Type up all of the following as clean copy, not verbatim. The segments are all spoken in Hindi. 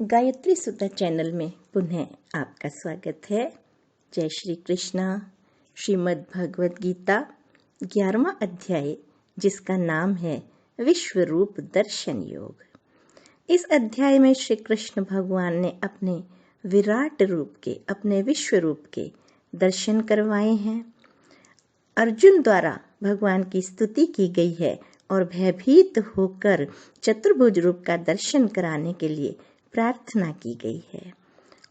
गायत्री सुधा चैनल में पुनः आपका स्वागत है। जय श्री कृष्णा। श्रीमद् भगवद गीता 11वां अध्याय, जिसका नाम है विश्व रूप दर्शन योग। इस अध्याय में श्री कृष्ण भगवान ने अपने विराट रूप के, अपने विश्व रूप के दर्शन करवाए हैं। अर्जुन द्वारा भगवान की स्तुति की गई है और भयभीत होकर चतुर्भुज रूप का दर्शन कराने के लिए प्रार्थना की गई है।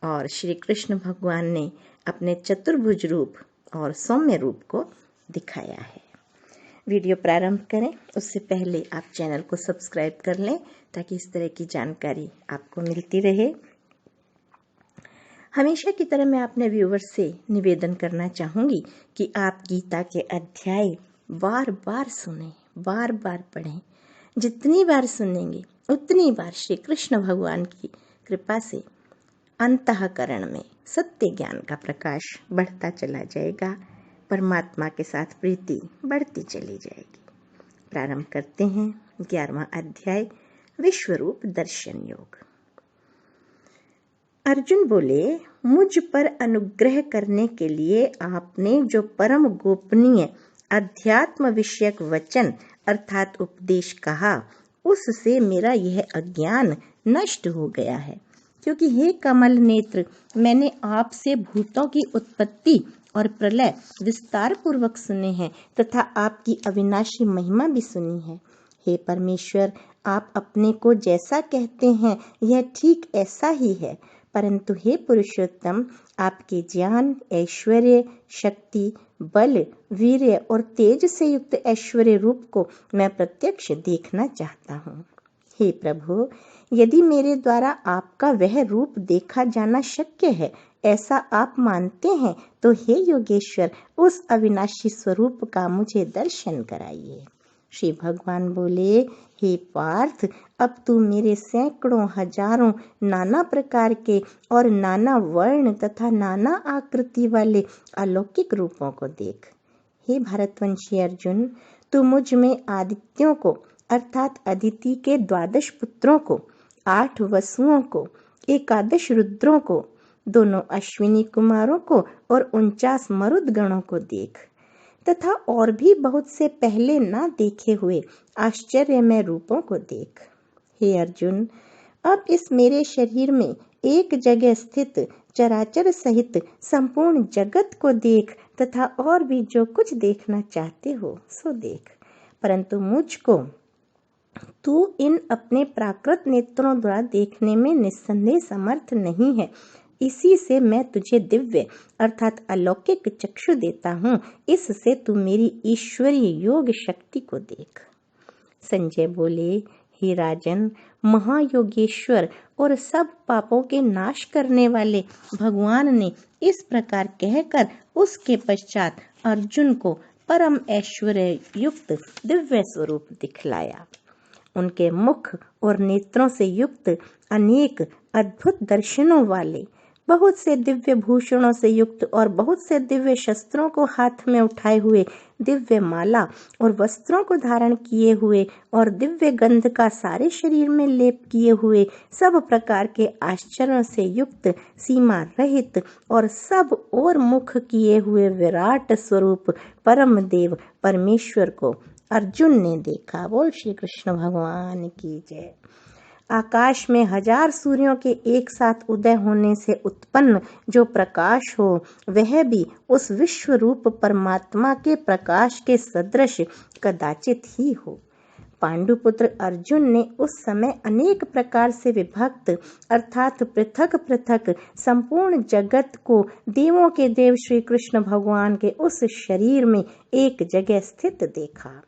और श्री कृष्ण भगवान ने अपने चतुर्भुज रूप और सौम्य रूप को दिखाया है। वीडियो प्रारंभ करें उससे पहले आप चैनल को सब्सक्राइब कर लें ताकि इस तरह की जानकारी आपको मिलती रहे। हमेशा की तरह मैं अपने व्यूवर्स से निवेदन करना चाहूँगी कि आप गीता के अध्याय बार बार सुनें, बार बार पढ़ें। जितनी बार सुनेंगे उतनी बार श्री कृष्ण भगवान की कृपा से अंतःकरण में सत्य ज्ञान का प्रकाश बढ़ता चला जाएगा। परमात्मा के साथ प्रीति बढ़ती चली जाएगी। प्रारंभ करते हैं 11वां अध्याय विश्व रूप दर्शन योग। अर्जुन बोले, मुझ पर अनुग्रह करने के लिए आपने जो परम गोपनीय अध्यात्म विषयक वचन अर्थात उपदेश कहा, उससे मेरा यह अज्ञान नष्ट हो गया है। क्योंकि हे कमल नेत्र, मैंने आपसे भूतों की उत्पत्ति और प्रलय विस्तार पूर्वक सुने हैं तथा आपकी अविनाशी महिमा भी सुनी है। हे परमेश्वर, आप अपने को जैसा कहते हैं यह ठीक ऐसा ही है, परंतु हे पुरुषोत्तम, आपके ज्ञान, ऐश्वर्य, शक्ति, बल, वीर्य और तेज से युक्त ऐश्वर्य रूप को मैं प्रत्यक्ष देखना चाहता हूँ। हे प्रभु, यदि मेरे द्वारा आपका वह रूप देखा जाना शक्य है, ऐसा आप मानते हैं, तो हे योगेश्वर, उस अविनाशी स्वरूप का मुझे दर्शन कराइए। श्री भगवान बोले, हे पार्थ, अब तू मेरे सैकड़ों हजारों नाना प्रकार के और नाना वर्ण तथा नाना आकृति वाले अलौकिक रूपों को देख। हे भारतवंशी अर्जुन, तू मुझ में आदित्यों को अर्थात अदिति के 12 पुत्रों को, 8 वसुओं को, 11 रुद्रों को, 2 अश्विनी कुमारों को और 49 मरुदगणों को देख तथा और भी बहुत से पहले ना देखे हुए आश्चर्यमय रूपों को देख। हे अर्जुन, अब इस मेरे शरीर में एक जगह स्थित चराचर सहित संपूर्ण जगत को देख तथा और भी जो कुछ देखना चाहते हो सो देख, परंतु मुझको तू इन अपने प्राकृत नेत्रों द्वारा देखने में निस्संदेह समर्थ नहीं है। इसी से मैं तुझे दिव्य अर्थात अलौकिक चक्षु देता हूँ। इससे तू मेरी ईश्वरीय योग शक्ति को देख। संजय बोले, हे राजन, महायोगेश्वर और सब पापों के नाश करने वाले भगवान ने इस प्रकार कहकर उसके पश्चात अर्जुन को परम ऐश्वर्य युक्त दिव्य स्वरूप दिखलाया। उनके मुख और नेत्रों से युक्त अनेक अद्भुत दर्शनों वाले, बहुत से दिव्य भूषणों से युक्त और बहुत से दिव्य शस्त्रों को हाथ में उठाए हुए, दिव्य माला और वस्त्रों को धारण किए हुए और दिव्य गंध का सारे शरीर में लेप किए हुए, सब प्रकार के आश्चर्यों से युक्त, सीमा रहित और सब और मुख किए हुए विराट स्वरूप परम देव परमेश्वर को अर्जुन ने देखा। बोल श्री कृष्ण भगवान की जय। आकाश में 1000 सूर्यों के एक साथ उदय होने से उत्पन्न जो प्रकाश हो, वह भी उस विश्व रूप परमात्मा के प्रकाश के सदृश कदाचित ही हो। पांडुपुत्र अर्जुन ने उस समय अनेक प्रकार से विभक्त अर्थात पृथक पृथक संपूर्ण जगत को देवों के देव श्री कृष्ण भगवान के उस शरीर में एक जगह स्थित देखा।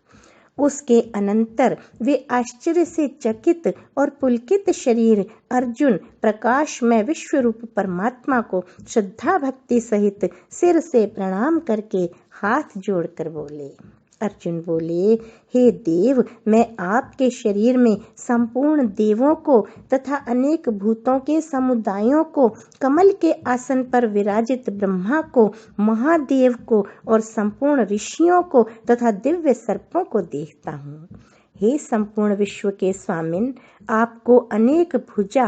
उसके अनंतर वे आश्चर्य से चकित और पुलकित शरीर अर्जुन प्रकाश में विश्व रूप परमात्मा को श्रद्धा भक्ति सहित सिर से प्रणाम करके हाथ जोड़कर बोले। अर्जुन बोले, हे देव, मैं आपके शरीर में संपूर्ण देवों को तथा अनेक भूतों के समुदायों को, कमल के आसन पर विराजित ब्रह्मा को, महादेव को और संपूर्ण ऋषियों को तथा दिव्य सर्पों को देखता हूँ। हे संपूर्ण विश्व के स्वामिन, आपको अनेक भुजा,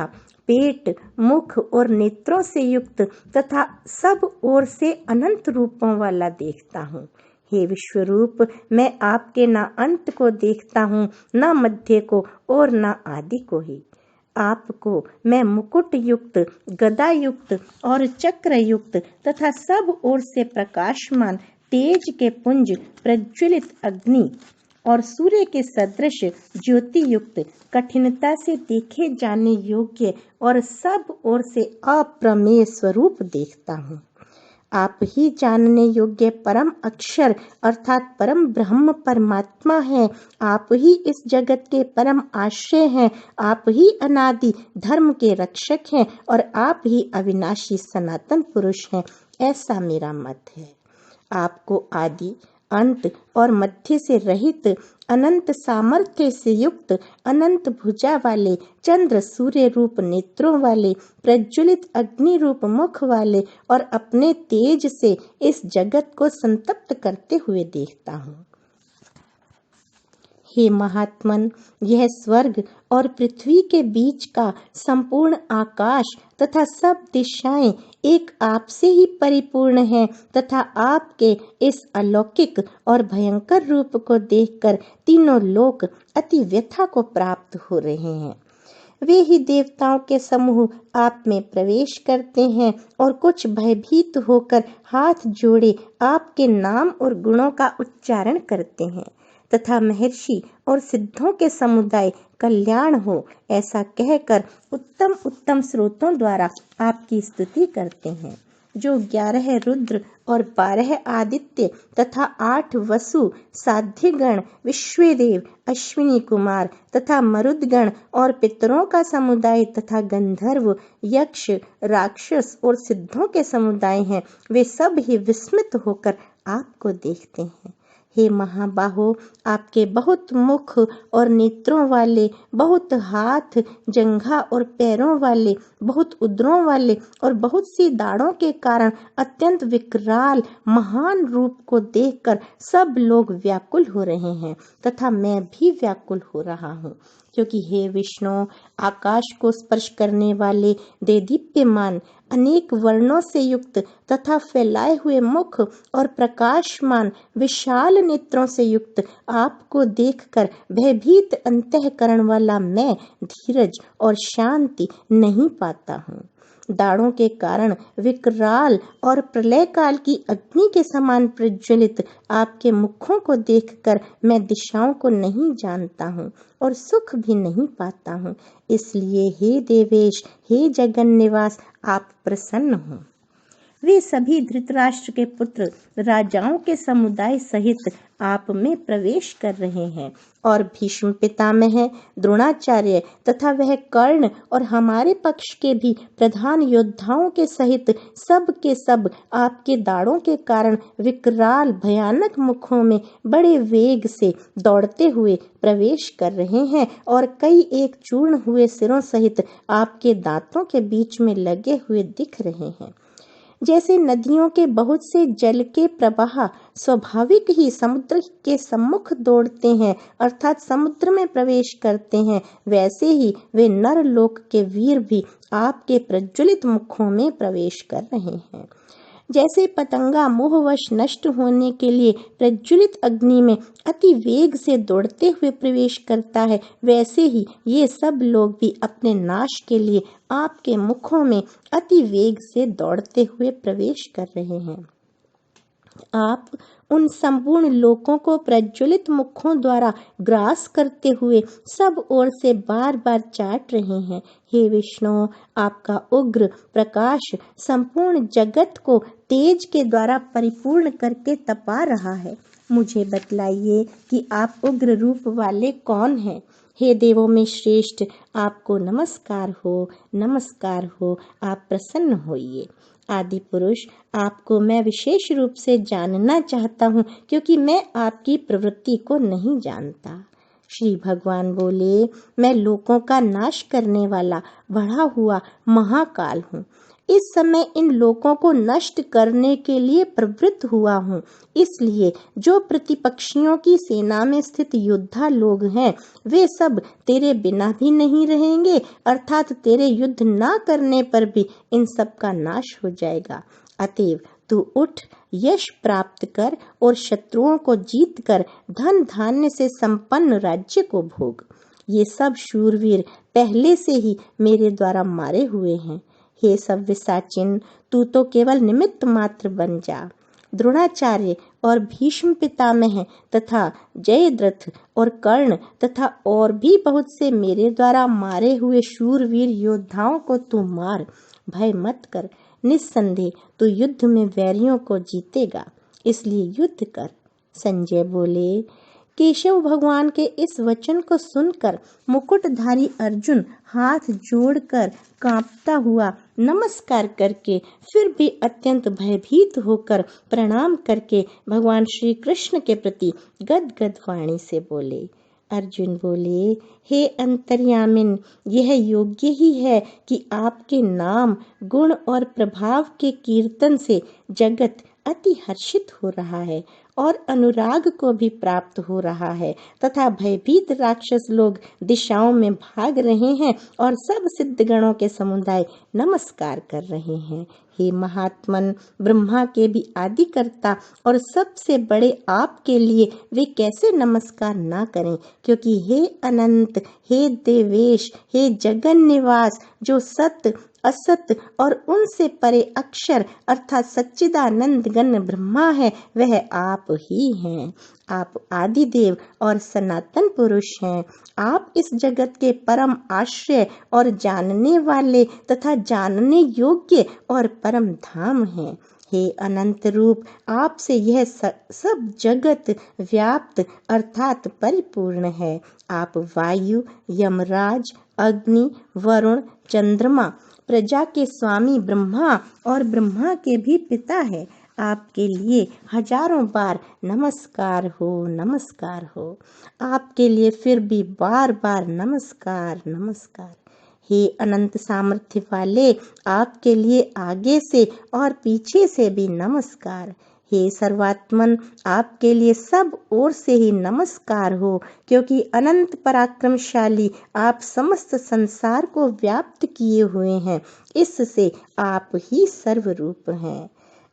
पेट, मुख और नेत्रों से युक्त तथा सब ओर से अनंत रूपों वाला देखता हूँ। हे विश्वरूप, मैं आपके न अंत को देखता हूँ, न मध्य को और न आदि को ही। आपको मैं मुकुट युक्त, गदा युक्त और चक्र युक्त तथा सब ओर से प्रकाशमान तेज के पुंज, प्रज्वलित अग्नि और सूर्य के सदृश ज्योति युक्त, कठिनता से देखे जाने योग्य और सब ओर से अप्रमेय स्वरूप देखता हूँ। आप ही जानने योग्य परम अक्षर अर्थात परम ब्रह्म परमात्मा है। आप ही इस जगत के परम आश्रय हैं। आप ही अनादि धर्म के रक्षक हैं और आप ही अविनाशी सनातन पुरुष हैं, ऐसा मेरा मत है। आपको आदि, अंत और मध्य से रहित, अनंत सामर्थ्य से युक्त, अनंत भुजा वाले, चंद्र सूर्य रूप नेत्रों वाले, प्रज्वलित अग्नि रूप मुख वाले और अपने तेज से इस जगत को संतप्त करते हुए देखता हूँ। हे महात्मन, यह स्वर्ग और पृथ्वी के बीच का संपूर्ण आकाश तथा सब दिशाएं एक आपसे ही परिपूर्ण है तथा आपके इस अलौकिक और भयंकर रूप को देखकर तीनों लोक अति व्यथा को प्राप्त हो रहे हैं। वे ही देवताओं के समूह आप में प्रवेश करते हैं और कुछ भयभीत होकर हाथ जोड़े आपके नाम और गुणों का उच्चारण करते हैं तथा महर्षि और सिद्धों के समुदाय कल्याण हो ऐसा कहकर उत्तम उत्तम स्रोतों द्वारा आपकी स्तुति करते हैं। जो 11 रुद्र और 12 आदित्य तथा 8 वसु, साध्यगण, विश्वदेव, अश्विनी कुमार तथा मरुदगण और पितरों का समुदाय तथा गंधर्व, यक्ष, राक्षस और सिद्धों के समुदाय हैं, वे सब ही विस्मित होकर आपको देखते हैं। हे महाबाहो, आपके बहुत मुख और नेत्रों वाले, बहुत हाथ, जंघा और पैरों वाले, बहुत उदरों वाले और बहुत सी दाढ़ों के कारण अत्यंत विकराल महान रूप को देखकर सब लोग व्याकुल हो रहे हैं तथा मैं भी व्याकुल हो रहा हूँ, क्योंकि हे विष्णु, आकाश को स्पर्श करने वाले देदीप्यमान, अनेक वर्णों से युक्त तथा फैलाए हुए मुख और प्रकाशमान विशाल नेत्रों से युक्त आपको देखकर भयभीत अंतःकरण वाला मैं धीरज और शांति नहीं पाता हूँ। दाढ़ों के कारण विकराल और प्रलय काल की अग्नि के समान प्रज्वलित आपके मुखों को देखकर मैं दिशाओं को नहीं जानता हूँ और सुख भी नहीं पाता हूँ। इसलिए हे देवेश, हे जगन निवास, आप प्रसन्न हो। वे सभी धृतराष्ट्र के पुत्र राजाओं के समुदाय सहित आप में प्रवेश कर रहे हैं और भीष्म पितामह, द्रोणाचार्य तथा वह कर्ण और हमारे पक्ष के भी प्रधान योद्धाओं के सहित सब के सब आपके दाढ़ों के कारण विकराल भयानक मुखों में बड़े वेग से दौड़ते हुए प्रवेश कर रहे हैं और कई एक चूर्ण हुए सिरों सहित आपके दांतों के बीच में लगे हुए दिख रहे हैं। जैसे नदियों के बहुत से जल के प्रवाह स्वाभाविक ही समुद्र के सम्मुख दौड़ते हैं अर्थात समुद्र में प्रवेश करते हैं, वैसे ही वे नरलोक के वीर भी आपके प्रज्वलित मुखों में प्रवेश कर रहे हैं। जैसे पतंगा मोहवश नष्ट होने के लिए प्रज्वलित अग्नि में अति वेग से दौड़ते हुए प्रवेश करता है, वैसे ही ये सब लोग भी अपने नाश के लिए आपके मुखों में अति वेग से दौड़ते हुए प्रवेश कर रहे हैं। आप उन संपूर्ण लोकों को प्रज्वलित मुखों द्वारा ग्रास करते हुए सब ओर से बार बार चाट रहे हैं। हे विष्णु, आपका उग्र प्रकाश संपूर्ण जगत को तेज के द्वारा परिपूर्ण करके तपा रहा है। मुझे बतलाइए कि आप उग्र रूप वाले कौन हैं? हे देवों में श्रेष्ठ, आपको नमस्कार हो, नमस्कार हो, आप प्रसन्न होइए। आदि पुरुष, आपको मैं विशेष रूप से जानना चाहता हूँ क्योंकि मैं आपकी प्रवृत्ति को नहीं जानता। श्री भगवान बोले, मैं लोकों का नाश करने वाला बढ़ा हुआ महाकाल हूँ। इस समय इन लोकों को नष्ट करने के लिए प्रवृत्त हुआ हूँ। इसलिए जो प्रतिपक्षियों की सेना में स्थित योद्धा लोग हैं, वे सब तेरे बिना भी नहीं रहेंगे, अर्थात तेरे युद्ध ना करने पर भी इन सब का नाश हो जाएगा। अतएव तू उठ, यश प्राप्त कर और शत्रुओं को जीत कर धन धान्य से संपन्न राज्य को भोग। ये सब शूरवीर पहले से ही मेरे द्वारा मारे हुए हैं। हे सब विसाचिन, तू तो केवल निमित्त मात्र बन जा। द्रोणाचार्य और भीष्म पितामह तथा जयद्रथ और कर्ण तथा और भी बहुत से मेरे द्वारा मारे हुए शूरवीर योद्धाओं को तू मार। भय मत कर, निस्संदेह तू युद्ध में वैरियों को जीतेगा, इसलिए युद्ध कर। संजय बोले। केशव भगवान के इस वचन को सुनकर मुकुटधारी अर्जुन हाथ जोड़कर कांपता हुआ नमस्कार करके फिर भी अत्यंत भयभीत होकर प्रणाम करके भगवान श्री कृष्ण के प्रति गदगद वाणी से बोले। अर्जुन बोले, हे अंतर्यामिन, यह योग्य ही है कि आपके नाम, गुण और प्रभाव के कीर्तन से जगत अति हर्षित हो रहा है और अनुराग को भी प्राप्त हो रहा है तथा भयभीत राक्षस लोग दिशाओं में भाग रहे हैं और सब सिद्धगणों के समुदाय नमस्कार कर रहे हैं। हे महात्मन, ब्रह्मा के भी आदिकर्ता और सबसे बड़े आपके लिए वे कैसे नमस्कार ना करें, क्योंकि हे अनंत, हे देवेश, हे जगन निवास, जो सत्य असत और उनसे परे अक्षर अर्थात सच्चिदानंद घन ब्रह्मा है, वह आप ही हैं। आप आदिदेव और सनातन पुरुष हैं। आप इस जगत के परम आश्रय और जानने वाले तथा जानने योग्य और परम धाम हैं। हे अनंत रूप, आपसे यह सब जगत व्याप्त अर्थात परिपूर्ण है। आप वायु, यमराज, अग्नि, वरुण, चंद्रमा, प्रजा के स्वामी ब्रह्मा और ब्रह्मा के भी पिता है। आपके लिए हजारों बार नमस्कार हो, नमस्कार हो। आपके लिए फिर भी बार बार नमस्कार, नमस्कार। हे अनंत सामर्थ्य वाले, आपके लिए आगे से और पीछे से भी नमस्कार। हे सर्वात्मन, आपके लिए सब ओर से ही नमस्कार हो, क्योंकि अनंत पराक्रमशाली आप समस्त संसार को व्याप्त किए हुए हैं। इससे आप ही सर्वरूप हैं।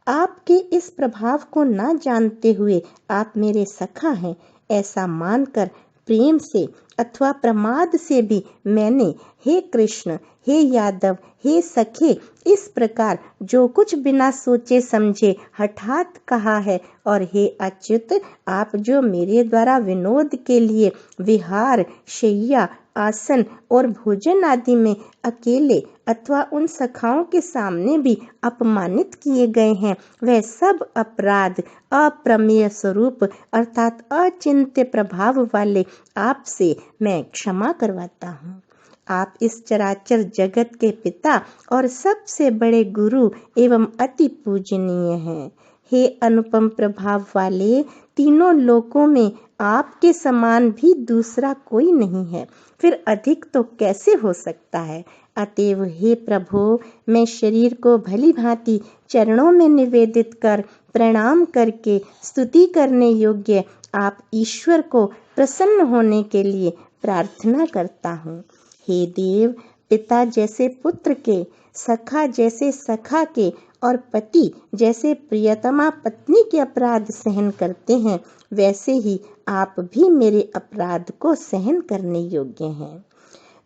आपके इस प्रभाव को ना जानते हुए आप मेरे सखा हैं, ऐसा मानकर प्रेम से अथवा प्रमाद से भी मैंने हे कृष्ण, हे यादव, हे सखे, इस प्रकार जो कुछ बिना सोचे समझे हठात कहा है। और हे अच्युत, आप जो मेरे द्वारा विनोद के लिए विहार, शय्या, आसन और भोजन आदि में अकेले अथवा उन सखाओं के सामने भी अपमानित किए गए हैं, वह सब अपराध अप्रमेय स्वरूप अर्थात अचिंत्य प्रभाव वाले आपसे मैं क्षमा करवाता हूँ। आप इस चराचर जगत के पिता और सबसे बड़े गुरु एवं अति पूजनीय हैं। हे अनुपम प्रभाव वाले, तीनों लोकों में आपके समान भी दूसरा कोई नहीं है, फिर अधिक तो कैसे हो सकता है। अतएव हे प्रभु, मैं शरीर को भली भांति चरणों में निवेदित कर प्रणाम करके स्तुति करने योग्य आप ईश्वर को प्रसन्न होने के लिए प्रार्थना करता हूँ। हे देव, पिता जैसे पुत्र के, सखा जैसे सखा के और पति जैसे प्रियतमा पत्नी के अपराध सहन करते हैं, वैसे ही आप भी मेरे अपराध को सहन करने योग्य हैं।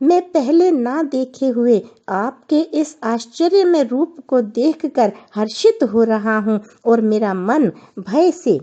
मैं पहले ना देखे हुए आपके इस आश्चर्यमय रूप को देखकर हर्षित हो रहा हूँ और मेरा मन भय से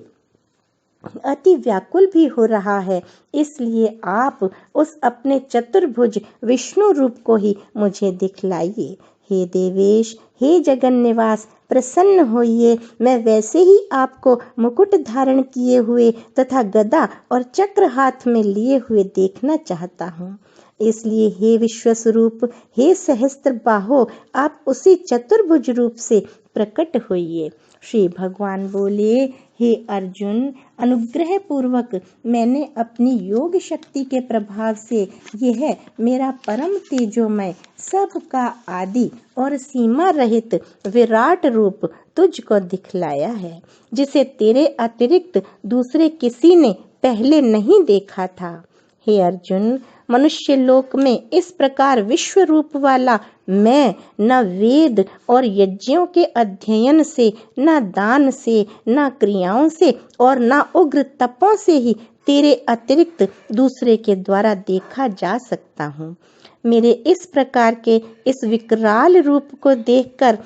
अति व्याकुल भी हो रहा है। इसलिए आप उस अपने चतुर्भुज विष्णु रूप को ही मुझे दिखलाइए। हे देवेश, हे जगन निवास, प्रसन्न होइए। मैं वैसे ही आपको मुकुट धारण किए हुए तथा गदा और चक्र हाथ में लिए हुए देखना चाहता हूँ। इसलिए हे विश्व स्वरूप, हे सहस्त्र बाहो, आप उसी चतुर्भुज रूप से प्रकट होइए। श्री भगवान बोले, हे अर्जुन, अनुग्रह पूर्वक मैंने अपनी योग शक्ति के प्रभाव से यह मेरा परम तेजोमय, सबका आदि और सीमा रहित विराट रूप तुझको दिखलाया है, जिसे तेरे अतिरिक्त दूसरे किसी ने पहले नहीं देखा था। हे अर्जुन, मनुष्य लोक में इस प्रकार विश्व रूप वाला मैं न वेद और यज्ञों के अध्ययन से, न दान से, न क्रियाओं से और न उग्र तपों से ही तेरे अतिरिक्त दूसरे के द्वारा देखा जा सकता हूँ। मेरे इस प्रकार के इस विकराल रूप को देखकर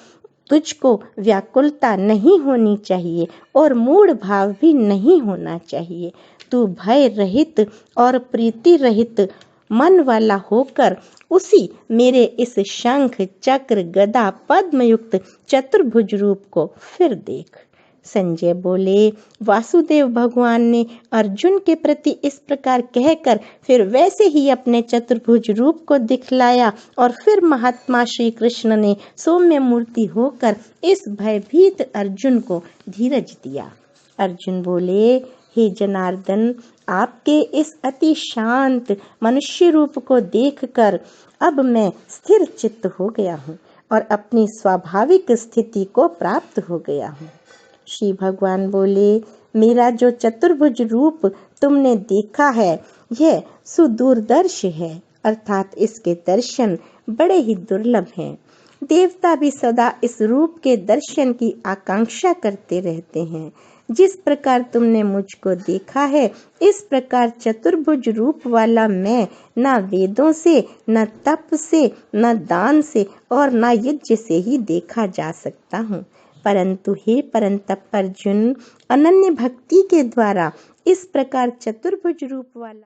तुझको व्याकुलता नहीं होनी चाहिए और मूढ़ भाव भी नहीं होना चाहिए। तू भय रहित और प्रीति रहित मन वाला होकर उसी मेरे इस शंख, चक्र, गदा, पद्म युक्त चतुर्भुज रूप को फिर देख। संजय बोले, वासुदेव भगवान ने अर्जुन के प्रति इस प्रकार कहकर फिर वैसे ही अपने चतुर्भुज रूप को दिखलाया और फिर महात्मा श्री कृष्ण ने सौम्य मूर्ति होकर इस भयभीत अर्जुन को धीरज दिया। अर्जुन बोले, हे जनार्दन, आपके इस अति शांत मनुष्य रूप को देखकर अब मैं स्थिर चित्त हो गया हूँ और अपनी स्वाभाविक स्थिति को प्राप्त हो गया हूँ। श्री भगवान बोले, मेरा जो चतुर्भुज रूप तुमने देखा है यह सुदूरदर्श है, अर्थात इसके दर्शन बड़े ही दुर्लभ हैं। देवता भी सदा इस रूप के दर्शन की आकांक्षा करते रहते हैं। जिस प्रकार तुमने मुझको देखा है, इस प्रकार चतुर्भुज रूप वाला मैं न वेदों से, न तप से, न दान से और न यज्ञ से ही देखा जा सकता हूँ। परंतु हे परंतप अर्जुन, अनन्य भक्ति के द्वारा इस प्रकार चतुर्भुज रूप वाला